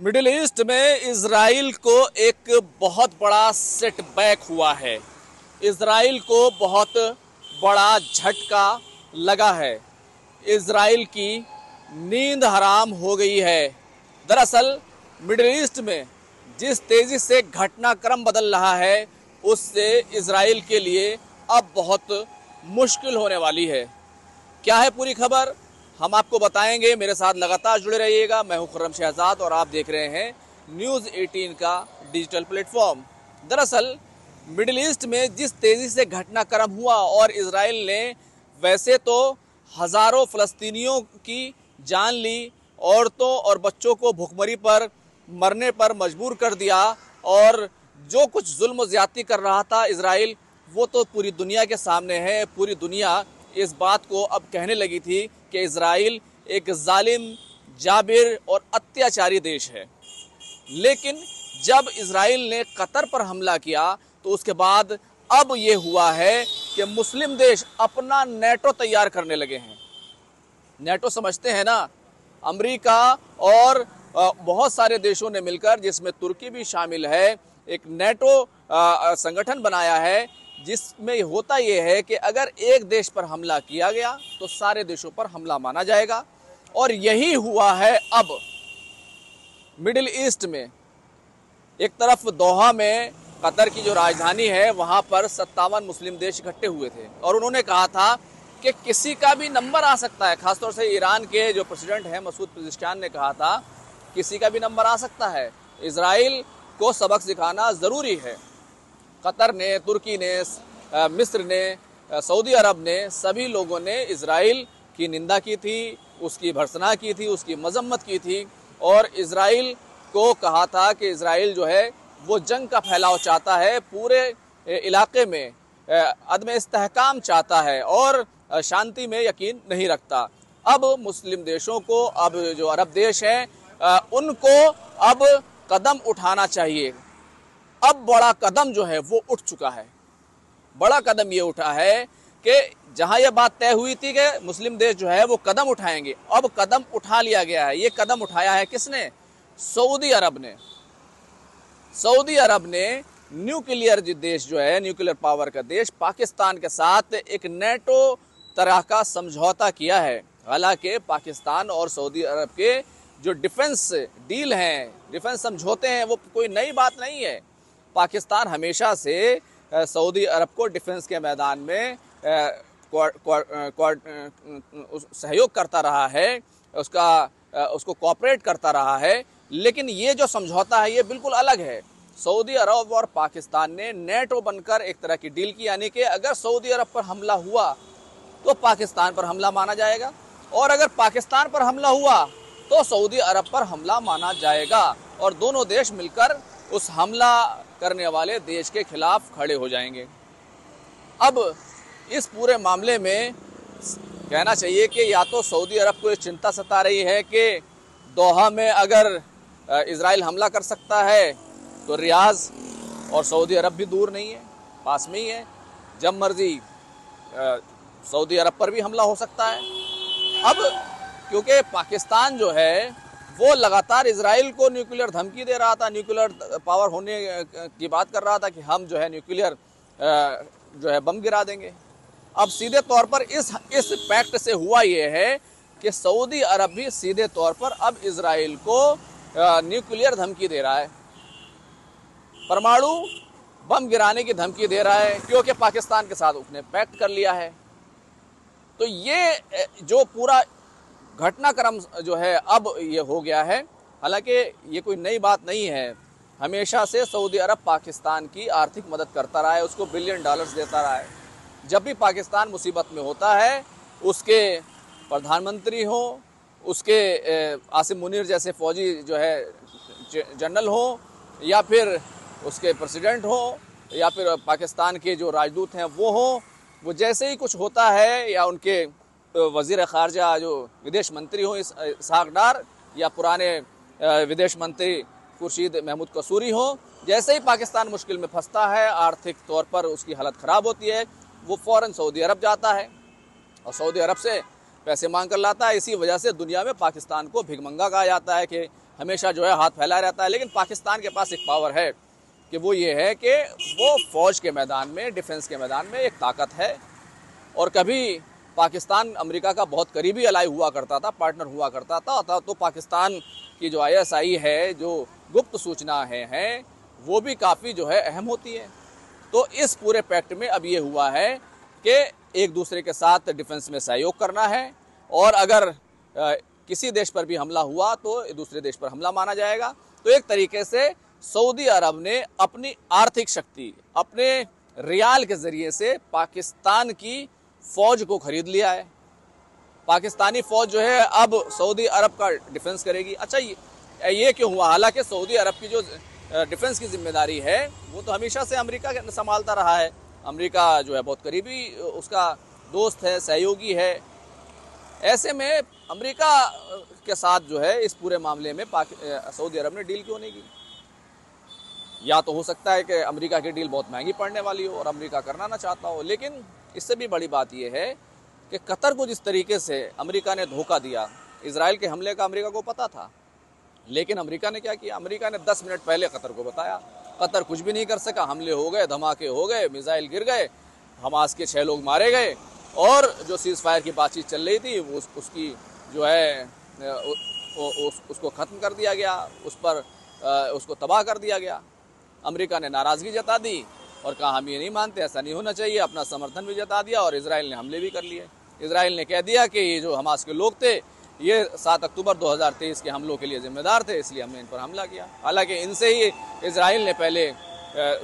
Middle east में Israel को एक बहुत बड़ा सेटबैक हुआ है। इजराइल को बहुत बड़ा झटका लगा है। इजराइल की नींद हराम हो गई है। दरअसल मिडिल ईस्ट में जिस तेजी से घटनाक्रम बदल रहा है उससे इजराइल के लिए अब बहुत मुश्किल होने वाली है। क्या है पूरी खबर हम आपको बताएंगे। मेरे साथ लगातार जुड़े रहिएगा। मैं हूं खुर्रम शहजाद और आप देख रहे हैं न्यूज़ 18 का डिजिटल प्लेटफॉर्म। दरअसल मिडिल ईस्ट में जिस तेजी से घटनाक्रम हुआ और इजराइल ने वैसे तो हजारों फलस्तीनियों की जान ली, औरतों और बच्चों को भुखमरी पर मरने पर मजबूर कर दिया और जो कुछ जुल्म ज्यादती कर रहा था इजराइल, वो तो पूरी दुनिया के सामने है। पूरी दुनिया इस बात को अब कहने लगी थी कि इजराइल एक जालिम, जाबिर और अत्याचारी देश है। लेकिन जब इजराइल ने कतर पर हमला किया तो उसके बाद अब ये हुआ है कि मुस्लिम देश अपना नेटो तैयार करने लगे हैं। नेटो समझते हैं ना, अमेरिका और बहुत सारे देशों ने मिलकर, जिसमें तुर्की भी शामिल है, एक नेटो संगठन बनाया है जिसमें होता यह है कि अगर एक देश पर हमला किया गया तो सारे देशों पर हमला माना जाएगा। और यही हुआ है अब मिडिल ईस्ट में। एक तरफ दोहा में, कतर की जो राजधानी है, वहां पर 57 मुस्लिम देश इकट्ठे हुए थे और उन्होंने कहा था कि किसी का भी नंबर आ सकता है। खासतौर से ईरान के जो प्रेसिडेंट हैं मसूद पेज़ेश्कियान ने कहा था किसी का भी नंबर आ सकता है, इजराइल को सबक सिखाना ज़रूरी है। कतर ने, तुर्की ने, मिस्र ने, सऊदी अरब ने, सभी लोगों ने इजराइल की निंदा की थी, उसकी भर्त्सना की थी, उसकी मजम्मत की थी और इजराइल को कहा था कि इजराइल जो है वो जंग का फैलाव चाहता है, पूरे इलाके में अदम इस्तेहकाम चाहता है और शांति में यकीन नहीं रखता। अब मुस्लिम देशों को, अब जो अरब देश हैं, उनको अब कदम उठाना चाहिए। अब बड़ा कदम जो है वो उठ चुका है। बड़ा कदम ये उठा है कि जहां यह बात तय हुई थी कि मुस्लिम देश जो है वो कदम उठाएंगे, अब कदम उठा लिया गया है। ये कदम उठाया है किसने? सऊदी अरब ने। सऊदी अरब ने न्यूक्लियर देश जो है, न्यूक्लियर पावर का देश, पाकिस्तान के साथ एक नेटो तरह का समझौता किया है। हालांकि पाकिस्तान और सऊदी अरब के जो डिफेंस डील हैं, डिफेंस समझौते हैं, वो कोई नई बात नहीं है। पाकिस्तान हमेशा से सऊदी अरब को डिफेंस के मैदान में सहयोग करता रहा है, उसको कोऑपरेट करता रहा है। लेकिन ये जो समझौता है ये बिल्कुल अलग है। सऊदी अरब और पाकिस्तान ने नेटो बनकर एक तरह की डील की, यानी कि अगर सऊदी अरब पर हमला हुआ तो पाकिस्तान पर हमला माना जाएगा और अगर पाकिस्तान पर हमला हुआ तो सऊदी अरब पर हमला माना जाएगा और दोनों देश मिलकर उस हमला करने वाले देश के खिलाफ खड़े हो जाएंगे। अब इस पूरे मामले में कहना चाहिए कि या तो सऊदी अरब को ये चिंता सता रही है कि दोहा में अगर इजराइल हमला कर सकता है तो रियाज और सऊदी अरब भी दूर नहीं है, पास में ही है। जब मर्जी सऊदी अरब पर भी हमला हो सकता है। अब क्योंकि पाकिस्तान जो है वो लगातार इजराइल को न्यूक्लियर धमकी दे रहा था, न्यूक्लियर पावर होने की बात कर रहा था कि हम जो है न्यूक्लियर जो है बम गिरा देंगे। अब सीधे तौर पर इस पैक्ट से हुआ ये है कि सऊदी अरब भी सीधे तौर पर अब इजराइल को न्यूक्लियर धमकी दे रहा है, परमाणु बम गिराने की धमकी दे रहा है, क्योंकि पाकिस्तान के साथ उसने पैक्ट कर लिया है। तो ये जो पूरा घटनाक्रम जो है अब ये हो गया है। हालांकि ये कोई नई बात नहीं है, हमेशा से सऊदी अरब पाकिस्तान की आर्थिक मदद करता रहा है, उसको $बिलियन देता रहा है। जब भी पाकिस्तान मुसीबत में होता है, उसके प्रधानमंत्री हो, उसके आसिम मुनीर जैसे फौजी जो है जनरल हो, या फिर उसके प्रेसिडेंट हो, या फिर पाकिस्तान के जो राजदूत हैं वो हो, वो जैसे ही कुछ होता है, या उनके वज़ीर ख़ारजा जो विदेश मंत्री हो इसहाक डार, या पुराने विदेश मंत्री खुर्शीद महमूद कसूरी हो, जैसे ही पाकिस्तान मुश्किल में फंसता है, आर्थिक तौर पर उसकी हालत ख़राब होती है, वो फ़ौरन सऊदी अरब जाता है और सऊदी अरब से पैसे मांग कर लाता है। इसी वजह से दुनिया में पाकिस्तान को भिखमंगा कहा जाता है कि हमेशा जो है हाथ फैला रहता है। लेकिन पाकिस्तान के पास एक पावर है कि वो ये है कि वो फौज के मैदान में, डिफेंस के मैदान में एक ताकत है। और कभी पाकिस्तान अमेरिका का बहुत करीबी अलाई हुआ करता था, पार्टनर हुआ करता था। तो पाकिस्तान की जो ISI है, जो गुप्त सूचनाएं हैं, वो भी काफ़ी जो है अहम होती है। तो इस पूरे पैक्ट में अब ये हुआ है कि एक दूसरे के साथ डिफेंस में सहयोग करना है, और अगर किसी देश पर भी हमला हुआ तो दूसरे देश पर हमला माना जाएगा। तो एक तरीके से सऊदी अरब ने अपनी आर्थिक शक्ति, अपने रियाल के जरिए से पाकिस्तान की फौज को खरीद लिया है। पाकिस्तानी फौज जो है अब सऊदी अरब का डिफेंस करेगी। अच्छा, ये क्यों हुआ? हालांकि सऊदी अरब की जो डिफेंस की जिम्मेदारी है वो तो हमेशा से अमेरिका संभालता रहा है। अमेरिका जो है बहुत करीबी उसका दोस्त है, सहयोगी है। ऐसे में अमेरिका के साथ जो है इस पूरे मामले में सऊदी अरब ने डील क्यों नहीं की? या तो हो सकता है कि अमेरिका की डील बहुत महंगी पड़ने वाली हो और अमेरिका करना ना चाहता हो। लेकिन इससे भी बड़ी बात यह है कि कतर को जिस तरीके से अमेरिका ने धोखा दिया, इजराइल के हमले का अमेरिका को पता था, लेकिन अमेरिका ने क्या किया? अमेरिका ने 10 मिनट पहले कतर को बताया। कतर कुछ भी नहीं कर सका। हमले हो गए, धमाके हो गए, मिसाइल गिर गए, हमास के 6 लोग मारे गए, और जो सीज फायर की बातचीत चल रही थी वो उसकी जो है उसको ख़त्म कर दिया गया, उस पर उसको तबाह कर दिया गया। अमेरिका ने नाराज़गी जता दी और कहा हम ये नहीं मानते, ऐसा नहीं होना चाहिए। अपना समर्थन भी जता दिया और इजराइल ने हमले भी कर लिए। इजराइल ने कह दिया कि ये जो हमास के लोग थे ये 7 अक्टूबर 2023 के हमलों के लिए जिम्मेदार थे, इसलिए हमने इन पर हमला किया। हालांकि इनसे ही इजराइल ने पहले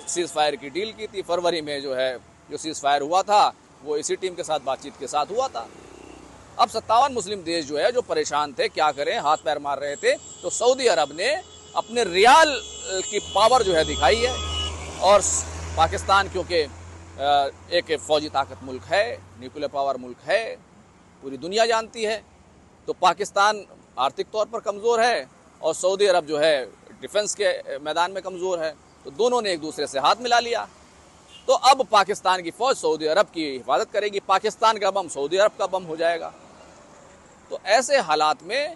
सीज फायर की डील की थी। फरवरी में जो है जो सीज फायर हुआ था वो इसी टीम के साथ बातचीत के साथ हुआ था। अब 57 मुस्लिम देश जो है जो परेशान थे, क्या करें, हाथ पैर मार रहे थे, तो सऊदी अरब ने अपने रियाल की पावर जो है दिखाई है। और पाकिस्तान क्योंकि एक फौजी ताकत मुल्क है, न्यूक्लियर पावर मुल्क है, पूरी दुनिया जानती है, तो पाकिस्तान आर्थिक तौर पर कमज़ोर है और सऊदी अरब जो है डिफेंस के मैदान में कमज़ोर है। तो दोनों ने एक दूसरे से हाथ मिला लिया। तो अब पाकिस्तान की फौज सऊदी अरब की हिफाजत करेगी, पाकिस्तान का बम सऊदी अरब का बम हो जाएगा। तो ऐसे हालात में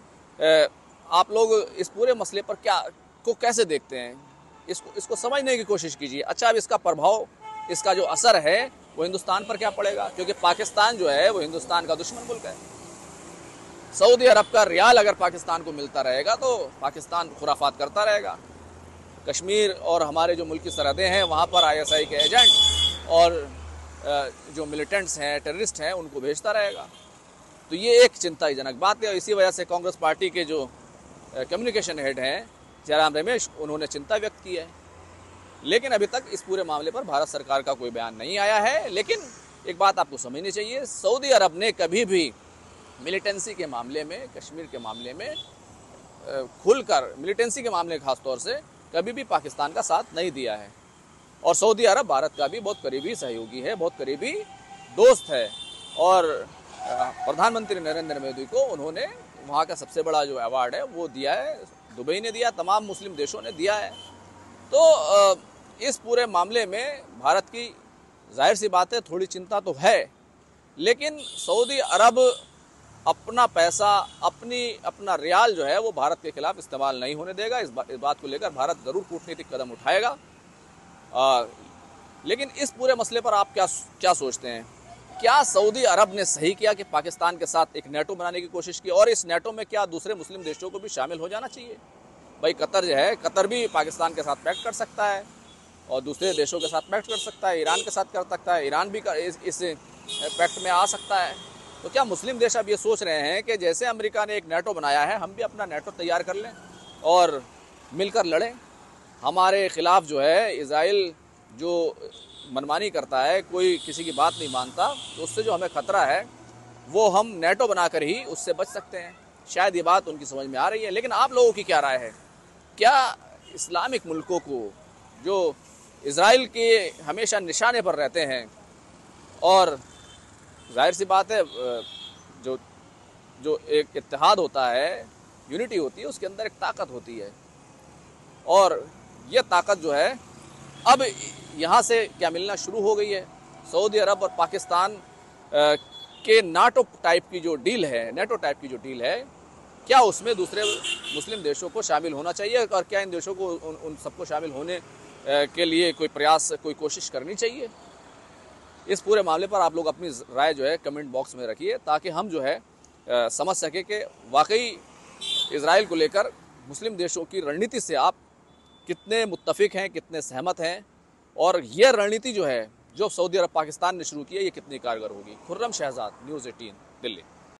आप लोग इस पूरे मसले पर कैसे देखते हैं? इसको समझने की कोशिश कीजिए। अच्छा, अब इसका प्रभाव, इसका जो असर है वो हिंदुस्तान पर क्या पड़ेगा? क्योंकि पाकिस्तान जो है वो हिंदुस्तान का दुश्मन मुल्क है। सऊदी अरब का रियाल अगर पाकिस्तान को मिलता रहेगा तो पाकिस्तान खुराफात करता रहेगा। कश्मीर और हमारे जो मुल्क की सरहदें हैं वहाँ पर ISI के एजेंट और जो मिलिटेंट्स हैं, टेररिस्ट हैं, उनको भेजता रहेगा। तो ये एक चिंताजनक बात है। और इसी वजह से कांग्रेस पार्टी के जो कम्युनिकेशन हेड हैं जयराम रमेश, उन्होंने चिंता व्यक्त की है। लेकिन अभी तक इस पूरे मामले पर भारत सरकार का कोई बयान नहीं आया है। लेकिन एक बात आपको समझनी चाहिए, सऊदी अरब ने कभी भी मिलिटेंसी के मामले में, कश्मीर के मामले में खुलकर, मिलिटेंसी के मामले खास तौर से कभी भी पाकिस्तान का साथ नहीं दिया है। और सऊदी अरब भारत का भी बहुत करीबी सहयोगी है, बहुत करीबी दोस्त है। और प्रधानमंत्री नरेंद्र मोदी को उन्होंने वहाँ का सबसे बड़ा जो अवार्ड है वो दिया है, दुबई ने दिया, तमाम मुस्लिम देशों ने दिया है। तो इस पूरे मामले में भारत की जाहिर सी बात है थोड़ी चिंता तो है, लेकिन सऊदी अरब अपना पैसा, अपना रियाल जो है वो भारत के खिलाफ इस्तेमाल नहीं होने देगा। इस बात को लेकर भारत ज़रूर कूटनीतिक कदम उठाएगा। लेकिन इस पूरे मसले पर आप क्या सोचते हैं? क्या सऊदी अरब ने सही किया कि पाकिस्तान के साथ एक नेटो बनाने की कोशिश की? और इस नेटो में क्या दूसरे मुस्लिम देशों को भी शामिल हो जाना चाहिए? भाई कतर जो है, कतर भी पाकिस्तान के साथ पैक्ट कर सकता है और दूसरे देशों के साथ पैक्ट कर सकता है, ईरान के साथ कर सकता है, ईरान भी इस पैक्ट में आ सकता है। तो क्या मुस्लिम देश अब ये सोच रहे हैं कि जैसे अमेरिका ने एक नेटो बनाया है, हम भी अपना नेटो तैयार कर लें और मिलकर लड़ें? हमारे खिलाफ जो है इजराइल जो मनमानी करता है, कोई किसी की बात नहीं मानता, तो उससे जो हमें खतरा है वो हम नेटो बनाकर ही उससे बच सकते हैं। शायद ये बात उनकी समझ में आ रही है। लेकिन आप लोगों की क्या राय है? क्या इस्लामिक मुल्कों को जो इजराइल के हमेशा निशाने पर रहते हैं, और जाहिर सी बात है जो एक इत्तेहाद होता है, यूनिटी होती है, उसके अंदर एक ताकत होती है, और ये ताकत जो है अब यहाँ से क्या मिलना शुरू हो गई है। सऊदी अरब और पाकिस्तान के नाटो टाइप की जो डील है, नेटो टाइप की जो डील है, क्या उसमें दूसरे मुस्लिम देशों को शामिल होना चाहिए और क्या इन देशों को उन सबको शामिल होने के लिए कोई प्रयास, कोई कोशिश करनी चाहिए? इस पूरे मामले पर आप लोग अपनी राय जो है कमेंट बॉक्स में रखिए, ताकि हम जो है समझ सके कि वाकई इजराइल को लेकर मुस्लिम देशों की रणनीति से आप कितने मुत्तफिक हैं, कितने सहमत हैं, और यह रणनीति जो है जो सऊदी अरब पाकिस्तान ने शुरू की है, ये कितनी कारगर होगी। खुर्रम शहजाद, न्यूज़ 18, दिल्ली।